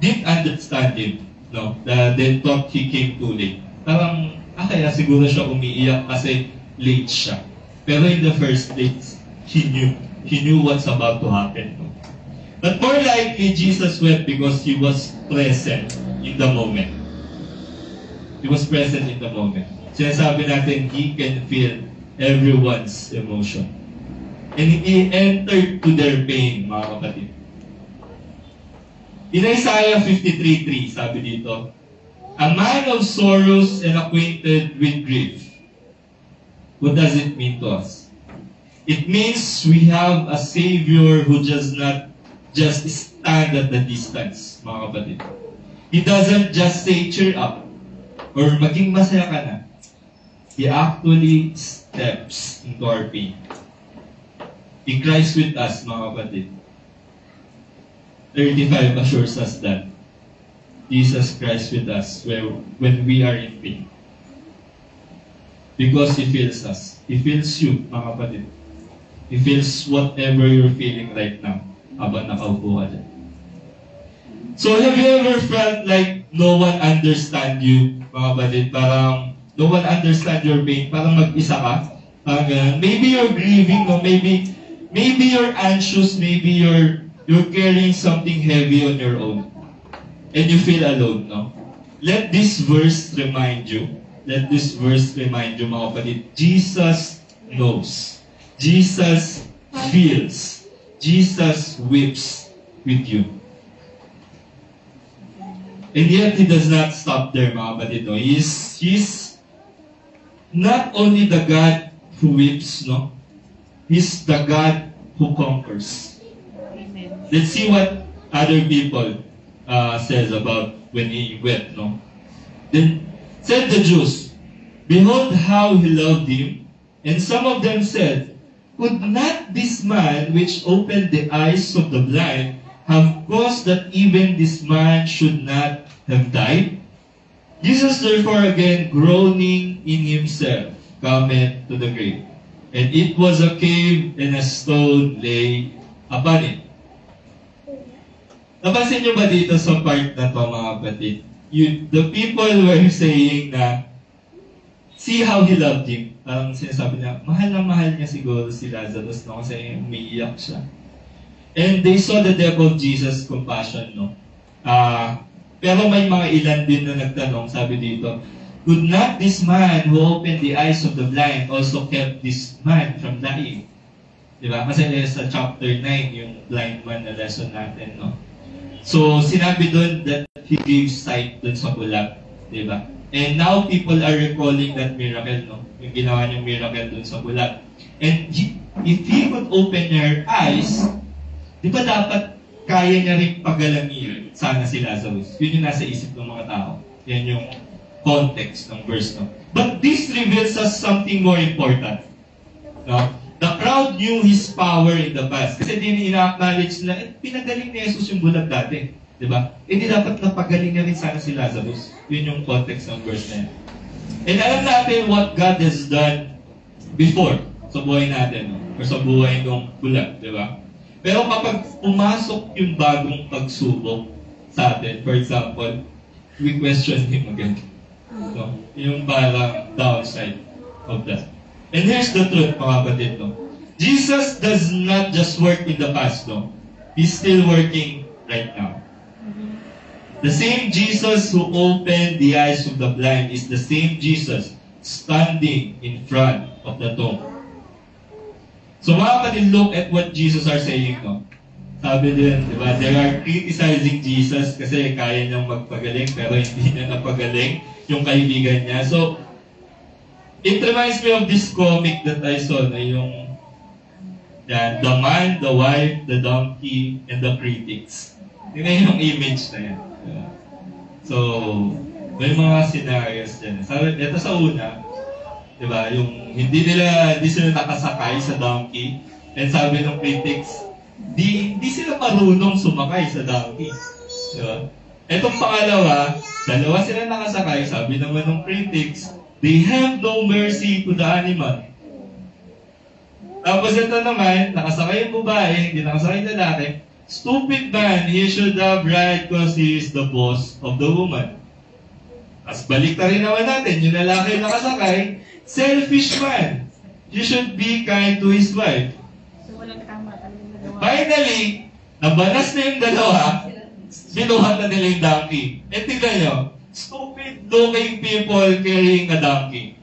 didn't understand him. No? They thought he came too late. Parang, kaya siguro siya umiiyak kasi late siya. Pero in the first place, he knew. He knew what's about to happen. No? But more likely, Jesus wept because he was present in the moment. He was present in the moment. Sinasabi natin, he can feel everyone's emotion. And he entered to their pain, mga kapatid. In Isaiah 53:3, sabi dito, a man of sorrows and acquainted with grief. What does it mean to us? It means we have a Savior who does not just stand at the distance, mga kapatid. He doesn't just say, cheer up, or maging masaya ka na. He actually steps into our pain. He cries with us, mga kapatid. 35 assures us that Jesus cries with us when we are in pain. Because He feels us. He feels you, mga kapatid. He feels whatever you're feeling right now habang nakaupo ka dyan. So have you ever felt like no one understand you, mga kapatid? Parang no one understand your pain. Parang mag-isa ka. Parang ganun. Maybe you're grieving, no? Maybe you're anxious. Maybe you're carrying something heavy on your own. And you feel alone, no? Let this verse remind you. Let this verse remind you, mga kapatid. Jesus knows. Jesus feels. Jesus weeps with you. And yet, He does not stop there, mga kapatid. No? He's not only the God who weeps, no? He's the God who conquers. Amen. Let's see what other people says about when He wept, no? Then said the Jews, behold how He loved Him. And some of them said, could not this man which opened the eyes of the blind have caused that even this man should not have died? Jesus therefore again groaning in himself cometh to the grave. And it was a cave, and a stone lay upon it. Napansin niyo ba dito sa part na to, mga kapatid? The people were saying na, see how He loved him. Parang sinasabi niya, mahal na mahal niya siguro si Lazarus, no? Kasi umiiyak siya. And they saw the depth of Jesus' compassion, no? Pero may mga ilan din na nagtanong, sabi dito, could not this man who opened the eyes of the blind also kept this man from dying? Diba? Kasi sa chapter 9, yung blind man na lesson natin, no? So, sinabi doon that He gave sight doon sa bulag. Diba? And now, people are recalling that miracle, no? Yung ginawa niyong miracle doon sa bulag. And if He could open your eyes, di ba dapat kaya niya rin pagalangin sana si Lazarus? Yun yung nasa isip ng mga tao. Yan yung context ng verse, no? But this reveals us something more important. No? The crowd knew His power in the past. Kasi din ina-acknowledge na, pinagaling ni Jesus yung bulag dati. Diba? Hindi dapat napagaling na rin sana si Lazarus. Yun yung context ng verse na yan. And alam natin what God has done before sa buhay natin, no? Or sa buhay ng bulag, diba? Pero kapag pumasok yung bagong pagsubok sa atin, for example, we question Him again. No? Yung parang downside of that. And here's the truth, mga kapatid, no? Jesus does not just work in the past, no? He's still working right now. The same Jesus who opened the eyes of the blind is the same Jesus standing in front of the tomb. So mga kapatid, look at what Jesus are saying, no? Sabi din, di ba, they are criticizing Jesus kasi kaya niyang magpagaling pero hindi niya napagaling yung kaibigan niya. So, it reminds me of this comic that I saw na yung yan, the man, the wife, the donkey, and the critics. Yun yung image na yan. Yeah. So, may mga scenarios dyan. Sabi, ito sa una, di ba, yung hindi sila nakasakay sa donkey, and sabi ng critics, hindi sila marunong sumakay sa donkey. Di ba? Itong pangalawa, dalawa sila nakasakay, sabi naman ng critics, They have no mercy to the animal. Tapos ito naman, nakasakay yung babae, hindi nakasakay yung lalaki. Stupid man, he should have right because he is the boss of the woman. As balik na rin naman natin, yung lalaki yung nakasakay, selfish man. He should be kind to his wife. So, walang tama talagang nagawa. Finally, nabanas na yung dalawa, binuhat na nila yung donkey. E tignan nyo, stupid looking people carrying a donkey.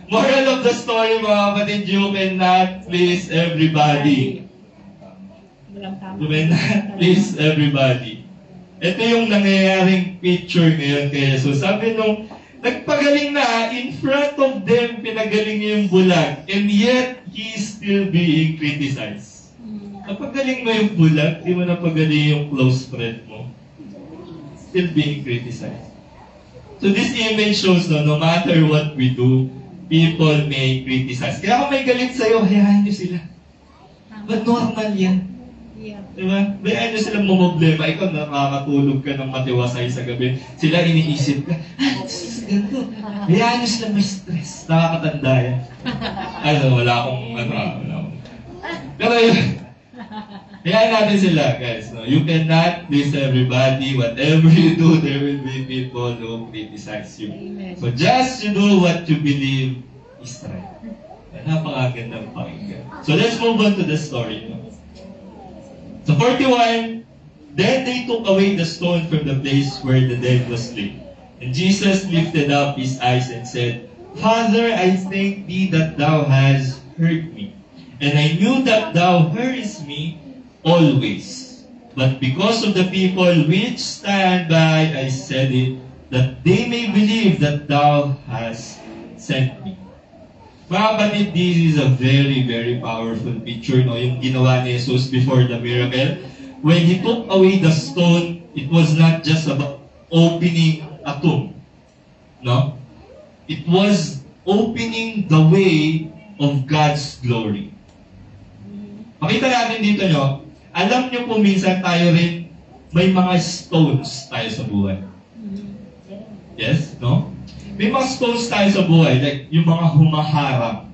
Moral of the story, mga kapatid, you cannot please everybody. Walang tama. You cannot please everybody. Ito yung nangyayaring picture ngayon kay Jesus. Sabi nung, nagpagaling na, in front of them, pinagaling niya yung bulag. And yet, he is still being criticized. Napagaling mo yung bulag, di mo napagaling yung close friend mo. Still being criticized. So this image shows no matter what we do, people may criticize. Kaya kung may galit sa'yo, hayaan nyo sila. But normal yan. Yeah. Diba? Hayaan nyo sila problema. Ikaw nakakatulog ka ng matiwasay sa gabi. Sila iniisip ka, ganito. Hayaan nyo sila may stress. Nakakatanda yan. Wala akong. Pero yun, hayaan natin sila, guys. No? You cannot please everybody. Whatever you do, there will be people who criticize you. Amen. So just you do what you believe is right. Napakagandang pakinggan. So let's move on to the story. No? So 41, then they took away the stone from the place where the dead was laid. And Jesus lifted up his eyes and said, Father, I thank thee that thou hast heard me. And I knew that thou hearest me always. But because of the people which stand by, I said it, that they may believe that thou hast sent me. Mga kapatid, this is a very, very powerful picture, no? Yung ginawa ni Jesus before the miracle. When he took away the stone, it was not just about opening a tomb. No? It was opening the way of God's glory. Makita natin dito, no? Alam niyo po minsan tayo rin, may mga stones tayo sa buhay. Yes? No? May mga stones tayo sa buhay, like yung mga humaharap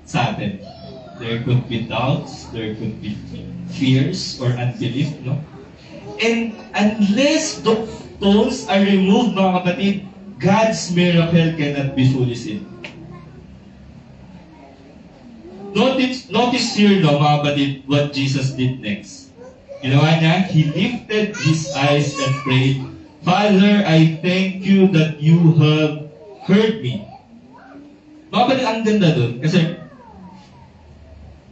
sa atin. There could be doubts, there could be fears or unbelief, no? And unless those stones are removed, mga kapatid, God's miracle cannot be fully seen. Notice here, no, mga kapatid, what Jesus did next. Ginawa niya, he lifted his eyes and prayed, Father, I thank you that you have heard me. Mga kapatid, ang ganda dun. Kasi,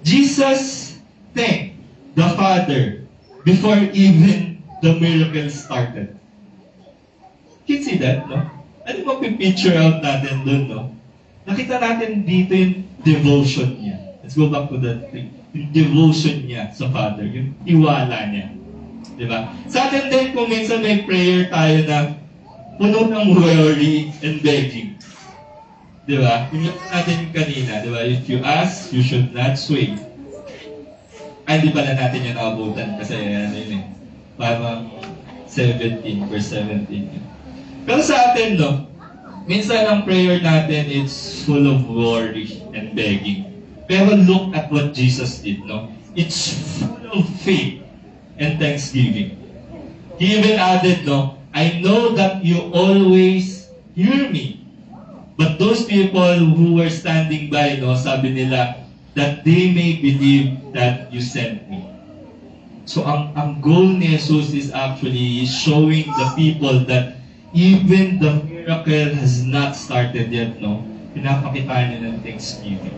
Jesus thanked the Father before even the miracle started. Can you see that, no? Ano mo pipicture out natin dun, no? Nakita natin dito yung devotion niya. Let's go back to that thing. Yung devotion niya sa Father, yung tiwala niya. Diba? Sa atin din, kung minsan may prayer tayo na puno ng worry and begging. Diba? Yung natin kanina, diba? If you ask, you should not sway. Ay, hindi pala natin yung nakabutan kasi ano yun eh. Parang 17, verse 17. Pero sa atin, no? Minsan ang prayer natin is full of worry and begging. Pero look at what Jesus did, no? It's full of faith and thanksgiving. He even added, no? I know that you always hear me. But those people who were standing by, no, sabi nila, that they may believe that you sent me. So ang goal ni Jesus is actually showing the people that even the miracle has not started yet, no? Pinapakita niya ng thanksgiving.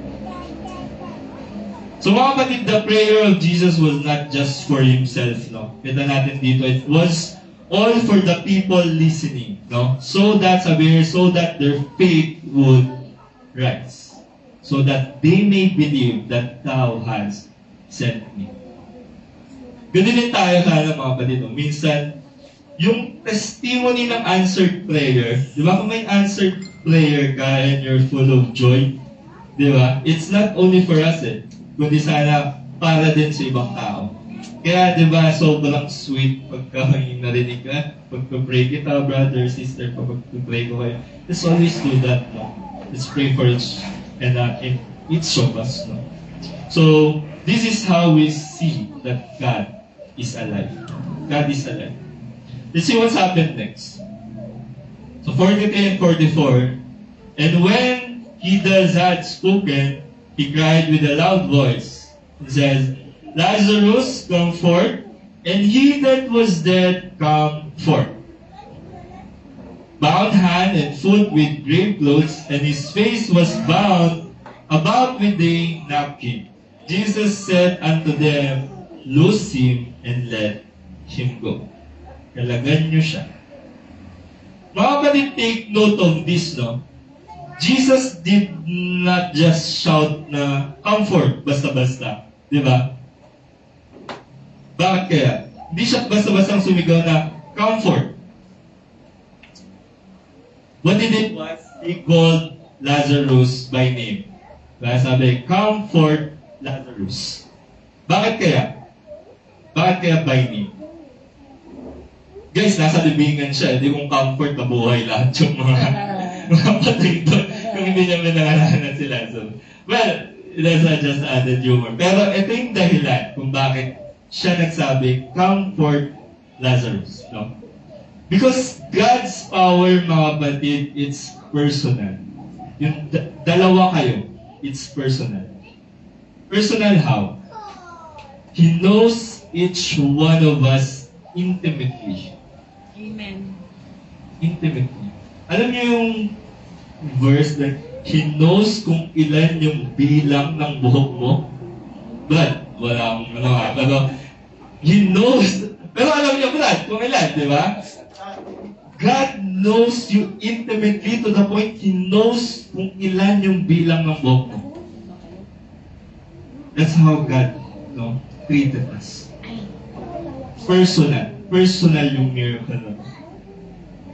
So mga kapatid, the prayer of Jesus was not just for himself, no? Kita natin dito, it was all for the people listening, no? So that their faith would rise. So that they may believe that thou hast sent me. Ganun din tayo sana mga kapatid, no? Minsan, yung testimony ng answered prayer, di ba? Kung may answered prayer ka and you're full of joy, di ba? It's not only for us, kundi sana para din sa ibang tao. Kaya, di ba, sobrang sweet pagka may narinig ka, pagpa-pray kita, brother, sister, pagpa-pray ko kayo. Let's always do that, no? Let's pray for each of us, no? So, this is how we see that God is alive. God is alive. Let's see what's happened next. So, 43 and 44. And when he thus had spoken, he cried with a loud voice, and says, Lazarus, come forth, and he that was dead come forth. Bound hand and foot with grave clothes, and his face was bound about with a napkin. Jesus said unto them, Loose him and let him go. Kalagan niyo siya. Mga kapatid, take note of this, no? Jesus did not just shout na, comfort, basta-basta. Di ba? Bakit kaya? Hindi siya basta-bastang sumigaw na, comfort. What he did was, he called Lazarus by name. Kaya sabi, comfort Lazarus. Bakit kaya? Bakit kaya by name? Guys, nasa libingan siya. Hindi kung comfort na buhay lahat yung mga patay doon. Kung hindi niya pinangalanan si Lazarus. Well, that's not just added humor. Pero ito yung dahilan kung bakit siya nagsabi, comfort Lazarus. No? Because God's power, mga kapatid, it's personal. Yung dalawa kayo, it's personal. Personal how? He knows each one of us intimately. Amen. Intimately. Alam niyo yung verse that He knows kung ilan yung bilang ng buhok mo? But, wala akong pero He knows, pero alam niyo Brad, kung ilan, di ba? God knows you intimately to the point He knows kung ilan yung bilang ng buhok mo. That's how God, no, treated us. Personal. Personal yung miracle na.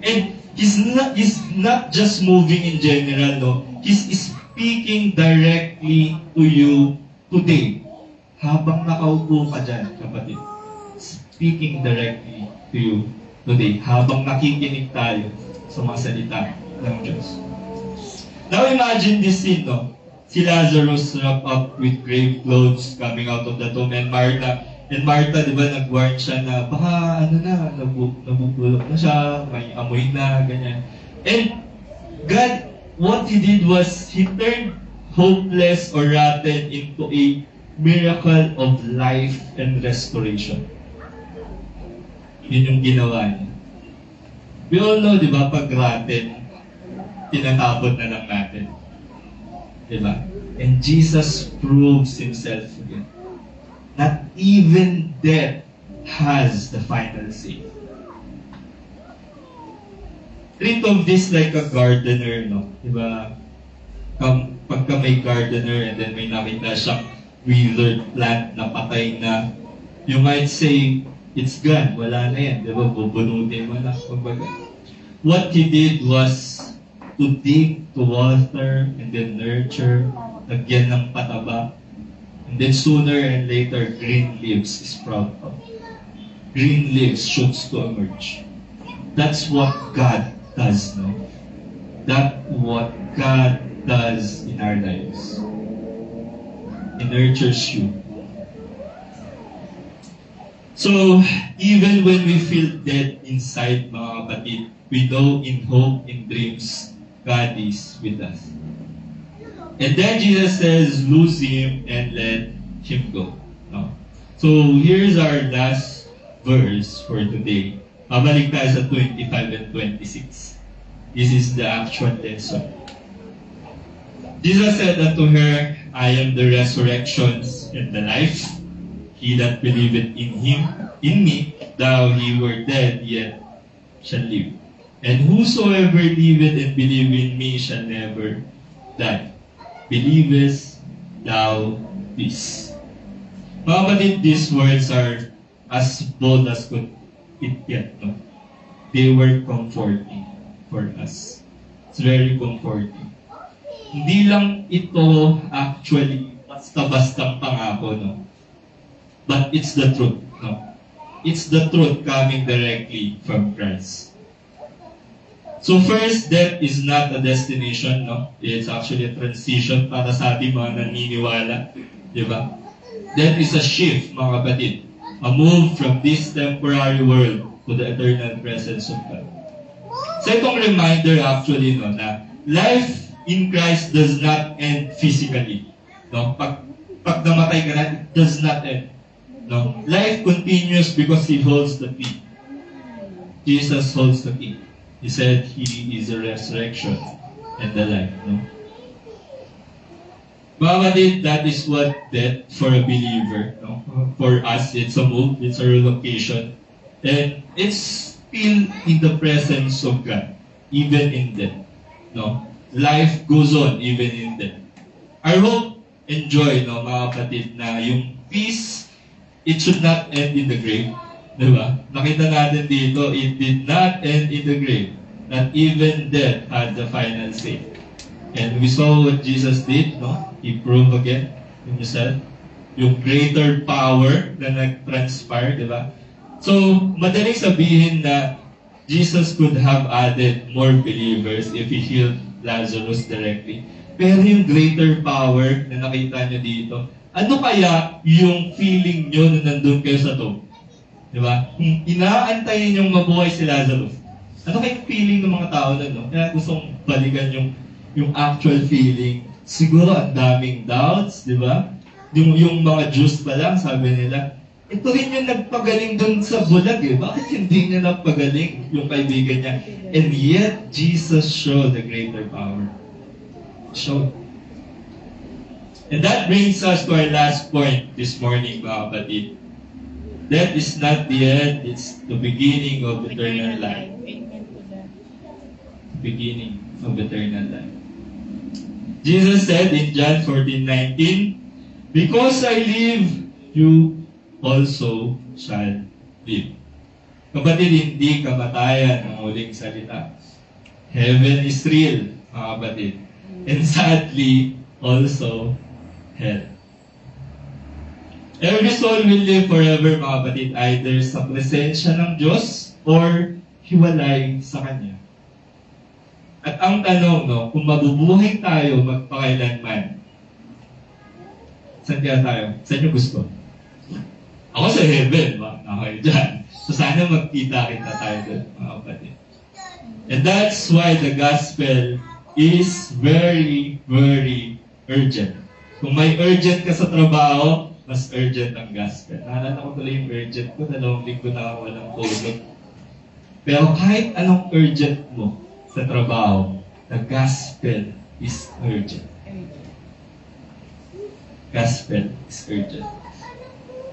And He's not just moving in general, no. He's speaking directly to you today. Habang nakaupo ka dyan, kapatid. Speaking directly to you today. Habang nakikinig tayo sa mga salita ng Diyos. Now imagine this scene, no? Si Lazarus wrapped up with grave clothes coming out of the tomb, and Martha, di ba, nag-warn siya na baka nabubulok na siya, may amoy na, ganyan. And God, what He did was, He turned hopeless or rotten into a miracle of life and restoration. Yun yung ginawa niya. We all know, di ba, pag rotten, tinatapon na lang natin. Di ba? And Jesus proves Himself again. Not even death has the final say. Think of this like a gardener, no? Diba? Pagka may gardener and then may nakita siyang withered plant na patay na, you might say, it's gone, wala na yan. Diba? Bubunutin mo na. What he did was to dig, to water, and then nurture, lagyan ng pataba. And then sooner and later, green leaves sprout up. Green leaves shoots to emerge. That's what God does, no? That's what God does in our lives. He nurtures you. So, even when we feel dead inside, mga kapatid, we know in hope, in dreams, God is with us. And then Jesus says, loose him and let him go. No? So, here's our last verse for today. Mabalik tayo sa 25 and 26. This is the actual lesson. Jesus said unto her, I am the resurrection and the life. He that believeth in me, though he were dead, yet shall live. And whosoever liveth and believe in me shall never die. Believest thou this? Mga kapatid, these words are as bold as could it get. No? They were comforting for us. It's very comforting. Hindi lang ito actually basta-bastang pangako, no? But it's the truth. No? It's the truth coming directly from Christ. So first, death is not a destination, no? It's actually a transition para sa ating mga naniniwala. Diba? Death is a shift, mga kapatid. A move from this temporary world to the eternal presence of God. So itong reminder actually, no, na life in Christ does not end physically. No? Pag namatay ka na, it does not end. No? Life continues because He holds the key. Jesus holds the key. He said He is the resurrection and the life. No? Mga kapatid, that is what death for a believer. No? For us, it's a move, it's a relocation. And it's still in the presence of God, even in death. No? Life goes on even in death. I hope, enjoy, no, mga kapatid, na yung peace, it should not end in the grave. Diba? Nakita natin dito, it did not end in the grave. That even death had the final say. And we saw what Jesus did, no? He proved again himself. Yung greater power na nag-transpire, diba? So, madaling sabihin na Jesus could have added more believers if He healed Lazarus directly. Pero yung greater power na nakita nyo dito, ano kaya yung feeling nyo na nandun kayo sa tomb? Diba? Inaantayin yung mabuhay si Lazarus. Ano kayong feeling ng mga tao na, no? Kaya gustong balikan yung actual feeling. Siguro ang daming doubts, di ba? Yung mga Jews pa lang, sabi nila, ito rin yung nagpagaling dun sa bulag eh. Bakit hindi niya nagpagaling yung kaibigan niya? And yet, Jesus showed the greater power. Showed. And that brings us to our last point this morning, mga kapatid. That is not the end, it's the beginning of eternal life. Beginning of eternal life. Jesus said in John 14:19, "Because I live, you also shall live." Kapatid, hindi kamatayan ang huling salita. Heaven is real, mga kapatid. And sadly, also hell. Every soul will live forever, mga kapatid, either sa presensya ng Diyos or hiwalay sa Kanya. At ang tanong, no, kung mabubuhay tayo magpakailanman, saan kaya tayo? Saan nyo gusto? Ako sa heaven, okay, dyan. So sana magkita-kita tayo doon, mga kapatid. And that's why the gospel is very, very urgent. Kung may urgent ka sa trabaho, mas urgent ang gospel. Naalala ko tuloy yung urgent ko, 2 linggo na ako walang tulog. Pero kahit anong urgent mo sa trabaho, the gospel is urgent. Gospel is urgent.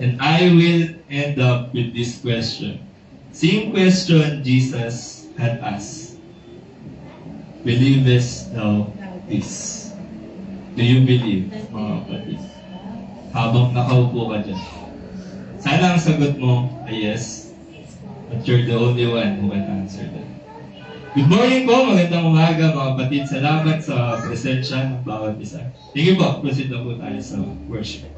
And I will end up with this question. Same question Jesus had asked. Believest thou this? Do you believe, mga kapatid? Habang nakaupo ka dyan. Sana ang sagot mo ay yes. But you're the only one who can answer that. Good morning po, magandang umaga mga kapatid. Salamat sa presensya ng bawat isa. Sige po, proceed na po tayo sa worship.